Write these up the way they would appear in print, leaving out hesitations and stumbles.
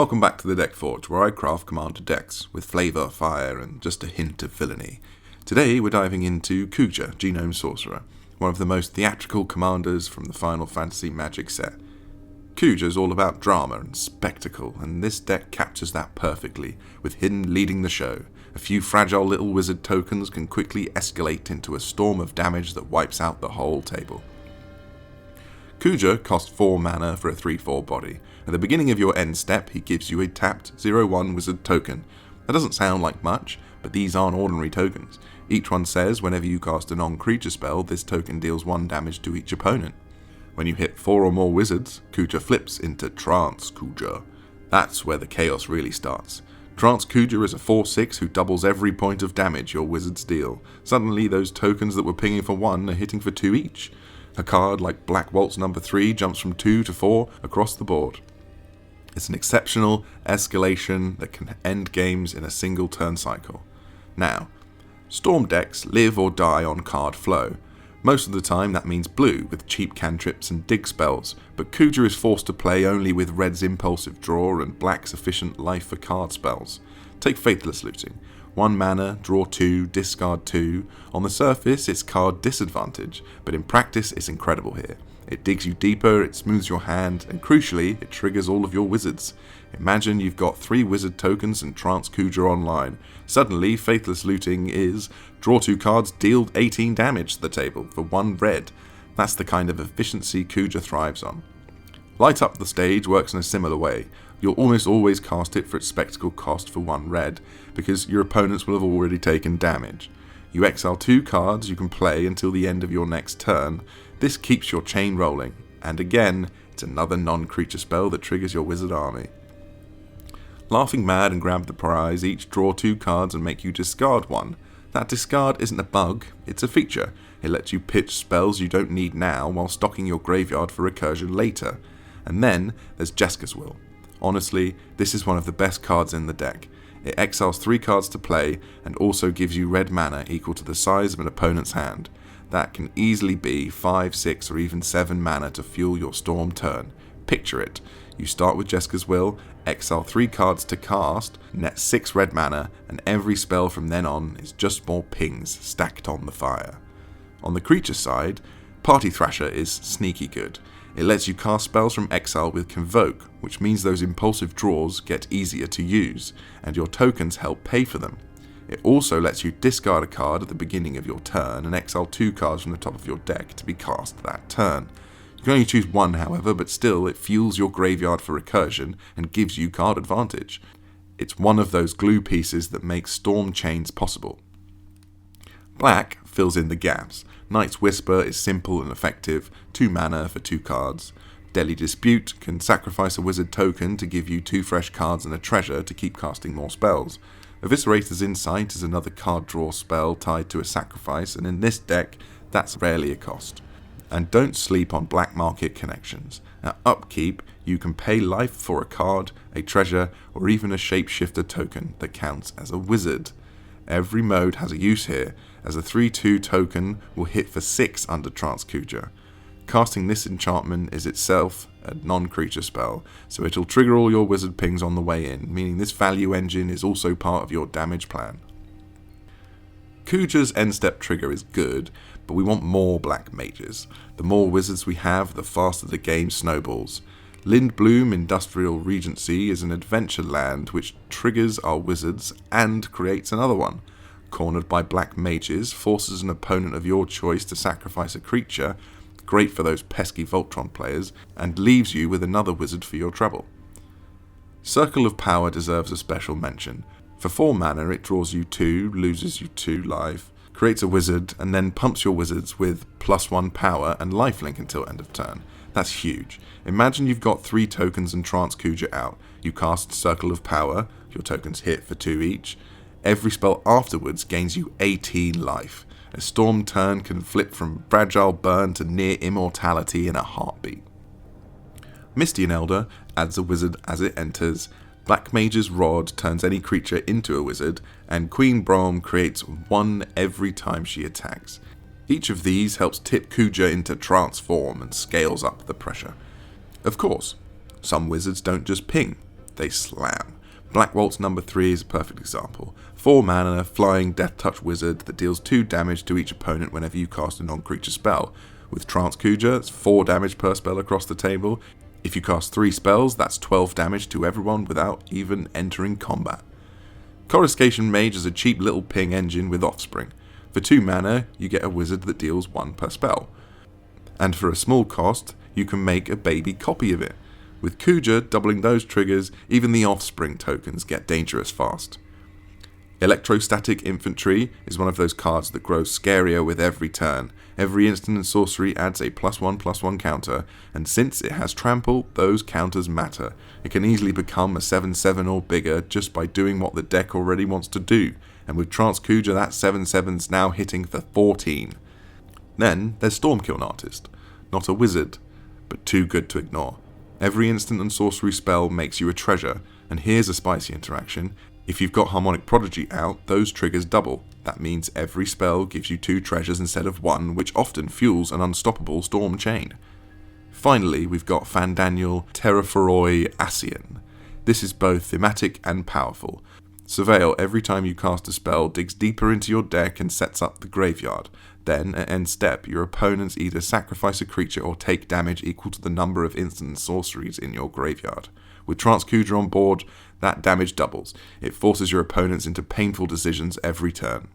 Welcome back to the Deck Forge, where I craft commander decks with flavour, fire, and just a hint of villainy. Today we're diving into Kuja, Genome Sorcerer, one of the most theatrical commanders from the Final Fantasy Magic set. Kuja is all about drama and spectacle, and this deck captures that perfectly, with Hidden leading the show. A few fragile little wizard tokens can quickly escalate into a storm of damage that wipes out the whole table. Kuja costs 4 mana for a 3/4 body. At the beginning of your end step, he gives you a tapped 0/1 wizard token. That doesn't sound like much, but these aren't ordinary tokens. Each one says whenever you cast a non-creature spell, this token deals 1 damage to each opponent. When you hit 4 or more wizards, Kuja flips into Trance Kuja. That's where the chaos really starts. Trance Kuja is a 4/6 who doubles every point of damage your wizards deal. Suddenly those tokens that were pinging for 1 are hitting for 2 each. A card like Black Waltz No. 3 jumps from 2 to 4 across the board. It's an exceptional escalation that can end games in a single turn cycle. Now, Storm decks live or die on card flow. Most of the time that means blue with cheap cantrips and dig spells, but Kuja is forced to play only with red's impulsive draw and black's efficient life for card spells. Take Faithless Looting. 1 mana, draw 2, discard 2. On the surface it's card disadvantage, but in practice it's incredible here. It digs you deeper, it smooths your hand, and crucially, it triggers all of your wizards. Imagine you've got 3 wizard tokens and Trance Kuja online. Suddenly, Faithless Looting is draw 2 cards, deal 18 damage to the table for 1 red. That's the kind of efficiency Kuja thrives on. Light Up the Stage works in a similar way. You'll almost always cast it for its spectacle cost for 1 red, because your opponents will have already taken damage. You exile 2 cards you can play until the end of your next turn. This keeps your chain rolling, and again, it's another non-creature spell that triggers your wizard army. Laughing Mad and Grab the Prize each draw 2 cards and make you discard 1. That discard isn't a bug, it's a feature. It lets you pitch spells you don't need now while stocking your graveyard for recursion later. And then there's Jeska's Will. Honestly, this is one of the best cards in the deck. It exiles 3 cards to play and also gives you red mana equal to the size of an opponent's hand. That can easily be 5, 6 or even 7 mana to fuel your storm turn. Picture it. You start with Jeska's Will, exile 3 cards to cast, net 6 red mana, and every spell from then on is just more pings stacked on the fire. On the creature side, Party Thrasher is sneaky good. It lets you cast spells from exile with Convoke, which means those impulsive draws get easier to use, and your tokens help pay for them. It also lets you discard a card at the beginning of your turn and exile 2 cards from the top of your deck to be cast that turn. You can only choose 1, however, but still it fuels your graveyard for recursion and gives you card advantage. It's one of those glue pieces that makes storm chains possible. Black fills in the gaps. Night's Whisper is simple and effective, 2 mana for 2 cards. Deadly Dispute can sacrifice a wizard token to give you 2 fresh cards and a treasure to keep casting more spells. Eviscerator's Insight is another card draw spell tied to a sacrifice, and in this deck, that's rarely a cost. And don't sleep on black market connections. At upkeep, you can pay life for a card, a treasure, or even a shapeshifter token that counts as a wizard. Every mode has a use here, as a 3/2 token will hit for 6 under Trance Kuja. Casting this enchantment is itself a non-creature spell, so it'll trigger all your wizard pings on the way in, meaning this value engine is also part of your damage plan. Kuja's end step trigger is good, but we want more black mages. The more wizards we have, the faster the game snowballs. Lindblum Industrial Regency is an adventure land which triggers our wizards and creates another one. Cornered by black mages, forces an opponent of your choice to sacrifice a creature, great for those pesky Voltron players, and leaves you with another wizard for your trouble. Circle of Power deserves a special mention. For 4 mana it draws you 2, loses you 2 life, creates a wizard, and then pumps your wizards with +1 power and lifelink until end of turn. That's huge. Imagine you've got 3 tokens and Trance Kuja out. You cast Circle of Power, your tokens hit for 2 each. Every spell afterwards gains you 18 life. A storm turn can flip from fragile burn to near immortality in a heartbeat. Mistian Elder adds a wizard as it enters. Black Mage's Rod turns any creature into a wizard, and Queen Brom creates 1 every time she attacks. Each of these helps tip Kuja into trance form and scales up the pressure. Of course, some wizards don't just ping. they slam. Black Waltz No. 3 is a perfect example. 4 mana, flying Death Touch wizard that deals 2 damage to each opponent whenever you cast a non-creature spell. With Trance Kuja, it's 4 damage per spell across the table. If you cast 3 spells, that's 12 damage to everyone without even entering combat. Coruscation Mage is a cheap little ping engine with Offspring. For 2 mana, you get a wizard that deals 1 per spell. And for a small cost, you can make a baby copy of it. With Kuja doubling those triggers, even the Offspring tokens get dangerous fast. Electrostatic Infantry is one of those cards that grows scarier with every turn. Every instant and sorcery adds a +1/+1 counter, and since it has trample, those counters matter. It can easily become a 7/7 or bigger just by doing what the deck already wants to do, and with Trance Kuja that 7/7's now hitting for 14. Then there's Storm-Kiln Artist. Not a wizard, but too good to ignore. Every instant and sorcery spell makes you a treasure, and here's a spicy interaction. If you've got Harmonic Prodigy out, those triggers double. That means every spell gives you 2 treasures instead of 1, which often fuels an unstoppable storm chain. Finally, we've got Fandaniel Telophoroi Ascian. This is both thematic and powerful. Surveil, every time you cast a spell, digs deeper into your deck and sets up the graveyard. Then, at end step, your opponents either sacrifice a creature or take damage equal to the number of instant sorceries in your graveyard. With Trance Kuja on board, that damage doubles. It forces your opponents into painful decisions every turn.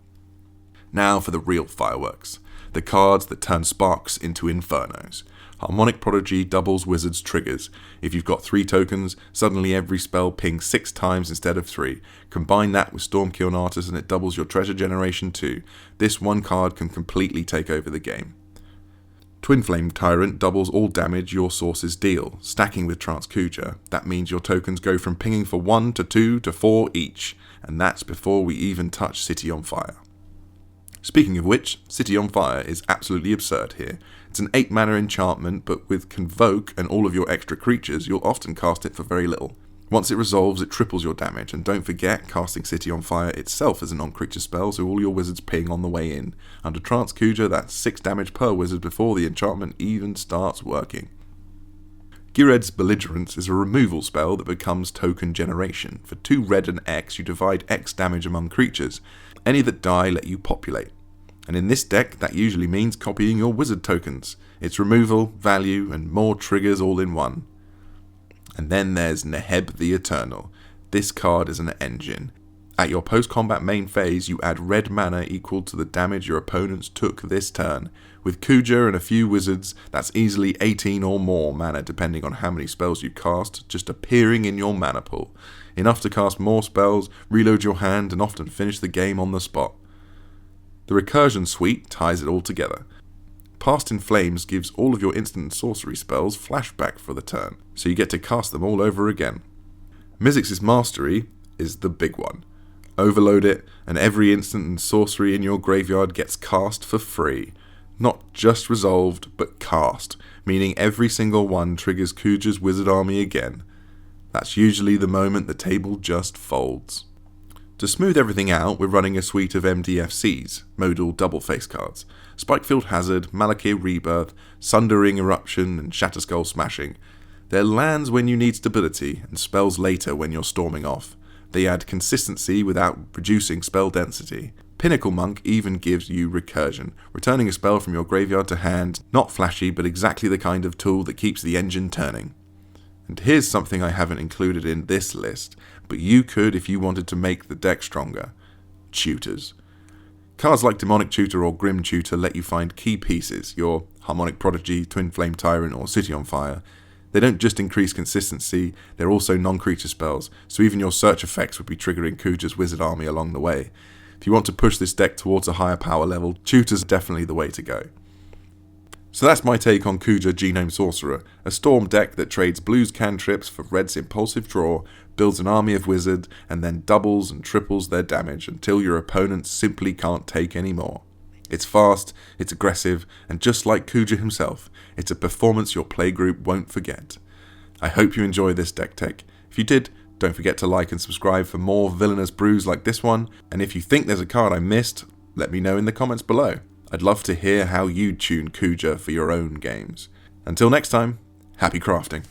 Now for the real fireworks. The cards that turn sparks into infernos. Harmonic Prodigy doubles wizards' triggers. If you've got 3 tokens, suddenly every spell pings 6 times instead of 3. Combine that with Storm-Kiln Artist and it doubles your treasure generation too. This one card can completely take over the game. Twin Flame Tyrant doubles all damage your sources deal. Stacking with Trance Kuja, that means your tokens go from pinging for 1 to 2 to 4 each, and that's before we even touch City on Fire. Speaking of which, City on Fire is absolutely absurd here. It's an 8 mana enchantment, but with Convoke and all of your extra creatures, you'll often cast it for very little. Once it resolves, it triples your damage, and don't forget, casting City on Fire itself is a non-creature spell, so all your wizards ping on the way in. Under Trance Kuja, that's 6 damage per wizard before the enchantment even starts working. Gired's Belligerence is a removal spell that becomes token generation. For 2 red and X, you divide X damage among creatures. Any that die let you populate. And in this deck, that usually means copying your wizard tokens. It's removal, value, and more triggers all in one. And then there's Neheb the Eternal. This card is an engine. At your post-combat main phase, you add red mana equal to the damage your opponents took this turn. With Kuja and a few wizards, that's easily 18 or more mana depending on how many spells you cast, just appearing in your mana pool. Enough to cast more spells, reload your hand, and often finish the game on the spot. The Recursion suite ties it all together. Past in Flames gives all of your instant and sorcery spells flashback for the turn, so you get to cast them all over again. Mizzix's Mastery is the big one. Overload it, and every instant and sorcery in your graveyard gets cast for free. Not just resolved, but cast, meaning every single one triggers Kuja's wizard army again. That's usually the moment the table just folds. To smooth everything out, we're running a suite of MDFCs, modal double-face cards. Spikefield Hazard, Malakir Rebirth, Sundering Eruption, and Shatterskull Smashing. They're lands when you need stability, and spells later when you're storming off. They add consistency without reducing spell density. Pinnacle Monk even gives you Recursion, returning a spell from your graveyard to hand, not flashy but exactly the kind of tool that keeps the engine turning. And here's something I haven't included in this list, but you could if you wanted to make the deck stronger. Tutors. Cards like Demonic Tutor or Grim Tutor let you find key pieces, your Harmonic Prodigy, Twin Flame Tyrant or City on Fire. They don't just increase consistency, they're also non-creature spells, so even your search effects would be triggering Kuja's wizard army along the way. If you want to push this deck towards a higher power level, Tutor's definitely the way to go. So that's my take on Kuja Genome Sorcerer, a storm deck that trades blue's cantrips for red's impulsive draw, builds an army of wizards, and then doubles and triples their damage until your opponents simply can't take any more. It's fast, it's aggressive, and just like Kuja himself, it's a performance your playgroup won't forget. I hope you enjoy this deck tech. If you did, don't forget to like and subscribe for more villainous brews like this one, and if you think there's a card I missed, let me know in the comments below. I'd love to hear how you tune Kuja for your own games. Until next time, happy crafting.